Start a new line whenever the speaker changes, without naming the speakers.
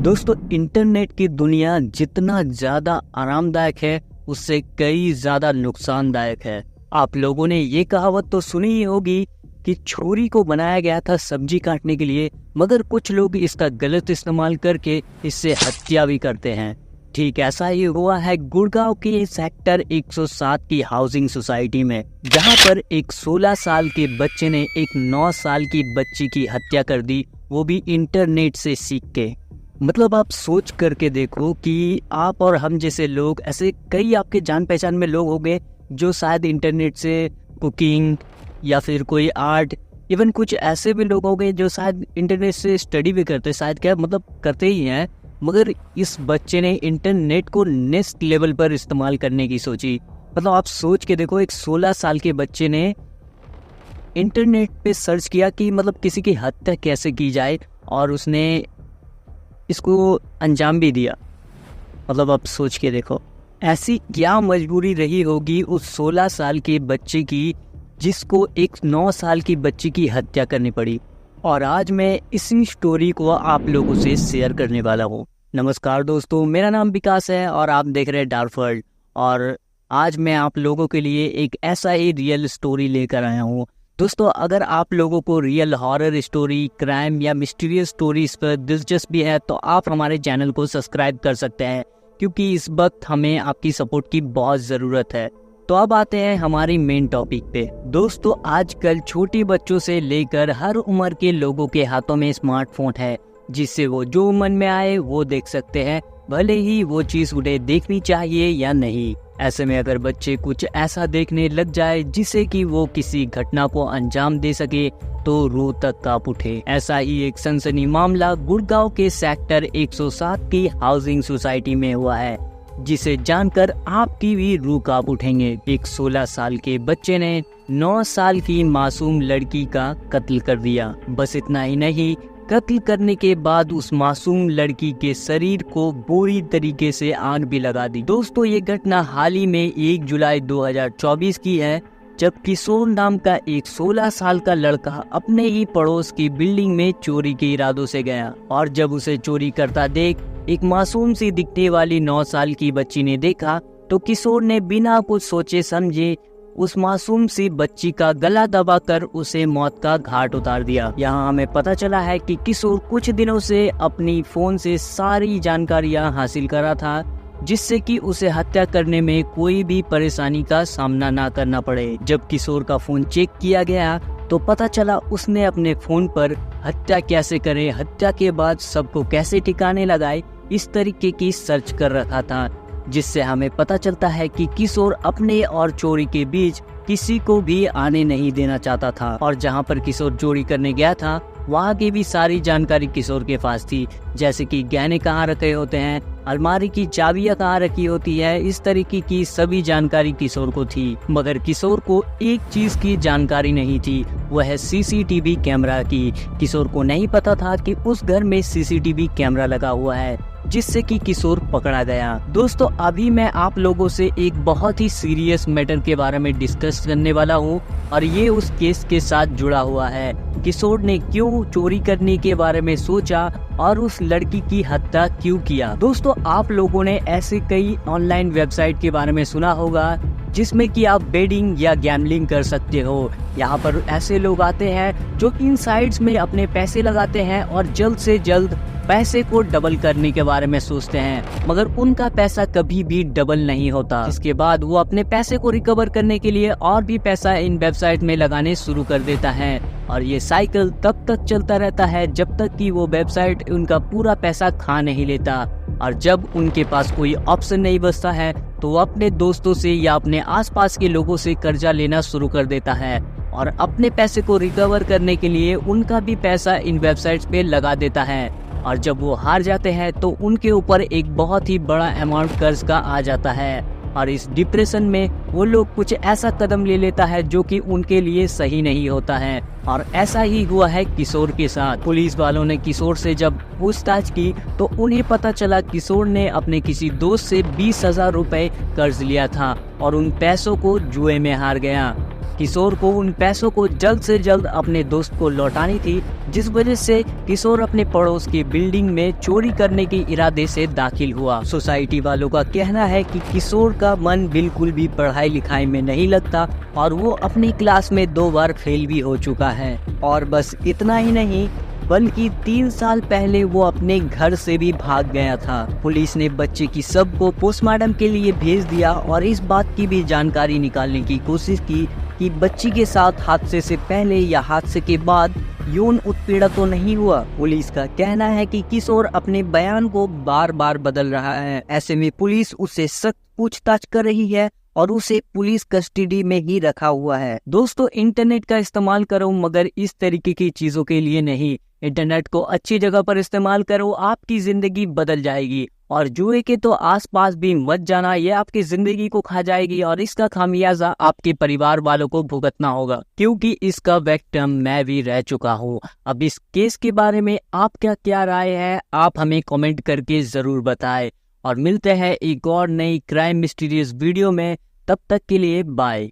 दोस्तों, इंटरनेट की दुनिया जितना ज़्यादा आरामदायक है उससे कई ज़्यादा नुकसानदायक है। आप लोगों ने ये कहावत तो सुनी ही होगी कि छुरी को बनाया गया था सब्जी काटने के लिए, मगर कुछ लोग इसका गलत इस्तेमाल करके इससे हत्या भी करते हैं। ठीक ऐसा ही हुआ है गुड़गांव के सेक्टर 107 की हाउसिंग सोसाइटी में, जहां पर एक 16 साल के बच्चे ने एक 9 साल की बच्ची की हत्या कर दी, वो भी इंटरनेट से सीख के। मतलब आप सोच करके देखो कि आप और हम जैसे लोग, ऐसे कई आपके जान पहचान में लोग होंगे जो शायद इंटरनेट से कुकिंग या फिर कोई आर्ट, इवन कुछ ऐसे भी लोग होंगे जो शायद इंटरनेट से स्टडी भी करते, शायद क्या मतलब करते ही हैं। मगर इस बच्चे ने इंटरनेट को नेक्स्ट लेवल पर इस्तेमाल करने की सोची। मतलब आप सोच के देखो, एक 16 साल के बच्चे ने इंटरनेट पे सर्च किया कि मतलब किसी की हत्या कैसे की जाए, और उसने इसको अंजाम भी दिया। मतलब आप सोच के देखो, ऐसी क्या मजबूरी रही होगी उस 16 साल के बच्चे की, जिसको एक 9 साल की बच्ची की हत्या करनी पड़ी। और आज मैं इसी स्टोरी को आप लोगों से शेयर करने वाला हूँ। नमस्कार दोस्तों, मेरा नाम विकास है और आप देख रहे हैं डार्क वर्ल्ड। और आज मैं आप लोगों के लिए एक ऐसा ही रियल स्टोरी लेकर आया हूँ। दोस्तों, अगर आप लोगों को रियल हॉरर स्टोरी, क्राइम या मिस्टीरियस स्टोरीज पर दिलचस्पी है तो आप हमारे चैनल को सब्सक्राइब कर सकते हैं, क्योंकि इस वक्त हमें आपकी सपोर्ट की बहुत ज़रूरत है। तो अब आते हैं हमारी मेन टॉपिक पे। दोस्तों, आजकल छोटे बच्चों से लेकर हर उम्र के लोगों के हाथों में स्मार्टफोन है, जिससे वो जो मन में आए वो देख सकते हैं, भले ही वो चीज़ उन्हें देखनी चाहिए या नहीं। ऐसे में अगर बच्चे कुछ ऐसा देखने लग जाए जिससे कि वो किसी घटना को अंजाम दे सके, तो रूह तक कांप उठे। ऐसा ही एक सनसनी मामला गुड़गांव के सेक्टर 107 की हाउसिंग सोसाइटी में हुआ है, जिसे जानकर आपकी भी रूह कांप उठेंगे। एक 16 साल के बच्चे ने 9 साल की मासूम लड़की का कत्ल कर दिया। बस इतना ही नहीं, कत्ल करने के बाद उस मासूम लड़की के शरीर को बुरी तरीके से आग भी लगा दी। दोस्तों, ये घटना हाल ही में 1 जुलाई 2024 की है, जब किशोर नाम का एक 16 साल का लड़का अपने ही पड़ोस की बिल्डिंग में चोरी के इरादों से गया, और जब उसे चोरी करता देख एक मासूम सी दिखने वाली 9 साल की बच्ची ने देखा, तो किशोर ने बिना कुछ सोचे समझे उस मासूम सी बच्ची का गला दबाकर उसे मौत का घाट उतार दिया। यहाँ हमें पता चला है कि किशोर कुछ दिनों से अपनी फोन से सारी जानकारियाँ हासिल कर रहा था, जिससे कि उसे हत्या करने में कोई भी परेशानी का सामना ना करना पड़े। जब किशोर का फोन चेक किया गया तो पता चला उसने अपने फोन पर हत्या कैसे करे, हत्या के बाद सबको कैसे ठिकाने लगाए, इस तरीके की सर्च कर रखा था, जिससे हमें पता चलता है कि किशोर अपने और चोरी के बीच किसी को भी आने नहीं देना चाहता था। और जहां पर किशोर चोरी करने गया था, वहां की भी सारी जानकारी किशोर के पास थी, जैसे कि गहने कहाँ रखे होते हैं, अलमारी की चाबियां कहाँ रखी होती है, इस तरीके की सभी जानकारी किशोर को थी। मगर किशोर को एक चीज की जानकारी नहीं थी, वह है सीसीटीवी कैमरा की। किशोर को नहीं पता था कि उस घर में सीसीटीवी कैमरा लगा हुआ है, जिससे कि किशोर पकड़ा गया। दोस्तों, अभी मैं आप लोगों से एक बहुत ही सीरियस मैटर के बारे में डिस्कस करने वाला हूं, और ये उस केस के साथ जुड़ा हुआ है। किशोर ने क्यों चोरी करने के बारे में सोचा और उस लड़की की हत्या क्यों किया। दोस्तों, आप लोगों ने ऐसे कई ऑनलाइन वेबसाइट के बारे में सुना होगा, जिसमें कि आप बेटिंग या गैम्बलिंग कर सकते हो। यहाँ पर ऐसे लोग आते हैं जो इन साइट्स में अपने पैसे लगाते हैं और जल्द से जल्द पैसे को डबल करने के बारे में सोचते हैं, मगर उनका पैसा कभी भी डबल नहीं होता। इसके बाद वो अपने पैसे को रिकवर करने के लिए और भी पैसा इन वेबसाइट में लगाने शुरू कर देता है, और ये साइकिल तब तक चलता रहता है जब तक कि वो वेबसाइट उनका पूरा पैसा खा नहीं लेता। और जब उनके पास कोई ऑप्शन नहीं बचता है, तो वो अपने दोस्तों से या अपने आसपास के लोगों से कर्जा लेना शुरू कर देता है, और अपने पैसे को रिकवर करने के लिए उनका भी पैसा इन वेबसाइट्स पे लगा देता है। और जब वो हार जाते हैं तो उनके ऊपर एक बहुत ही बड़ा अमाउंट कर्ज का आ जाता है, और इस डिप्रेशन में वो लोग कुछ ऐसा कदम ले लेता है जो कि उनके लिए सही नहीं होता है। और ऐसा ही हुआ है किशोर के साथ। पुलिस वालों ने किशोर से जब पूछताछ की तो उन्हें पता चला किशोर ने अपने किसी दोस्त से 20,000 रुपए कर्ज लिया था, और उन पैसों को जुए में हार गया। किशोर को उन पैसों को जल्द से जल्द अपने दोस्त को लौटानी थी, जिस वजह से किशोर अपने पड़ोस की बिल्डिंग में चोरी करने के इरादे से दाखिल हुआ। सोसाइटी वालों का कहना है कि किशोर का मन बिल्कुल भी पढ़ाई लिखाई में नहीं लगता और वो अपनी क्लास में 2 बार फेल भी हो चुका है। और बस इतना ही नहीं, बल्कि 3 साल पहले वो अपने घर से भी भाग गया था। पुलिस ने बच्चे की शव को पोस्टमार्टम के लिए भेज दिया और इस बात की भी जानकारी निकालने की कोशिश की कि बच्ची के साथ हादसे से पहले या हादसे के बाद यौन उत्पीड़न तो नहीं हुआ। पुलिस का कहना है कि किशोर अपने बयान को बार बार बदल रहा है। ऐसे में पुलिस उससे सख्त पूछताछ कर रही है और उसे पुलिस कस्टडी में ही रखा हुआ है। दोस्तों, इंटरनेट का इस्तेमाल करो मगर इस तरीके की चीजों के लिए नहीं। इंटरनेट को अच्छी जगह पर इस्तेमाल करो, आपकी जिंदगी बदल जाएगी। और जुए के तो आसपास भी मत जाना, ये आपकी जिंदगी को खा जाएगी और इसका खामियाजा आपके परिवार वालों को भुगतना होगा, क्योंकि इसका विक्टिम मैं भी रह चुका हूँ। अब इस केस के बारे में आपका क्या राय है, आप हमें कमेंट करके जरूर बताएं। और मिलते हैं एक और नई क्राइम मिस्टीरियस वीडियो में, तब तक के लिए बाय।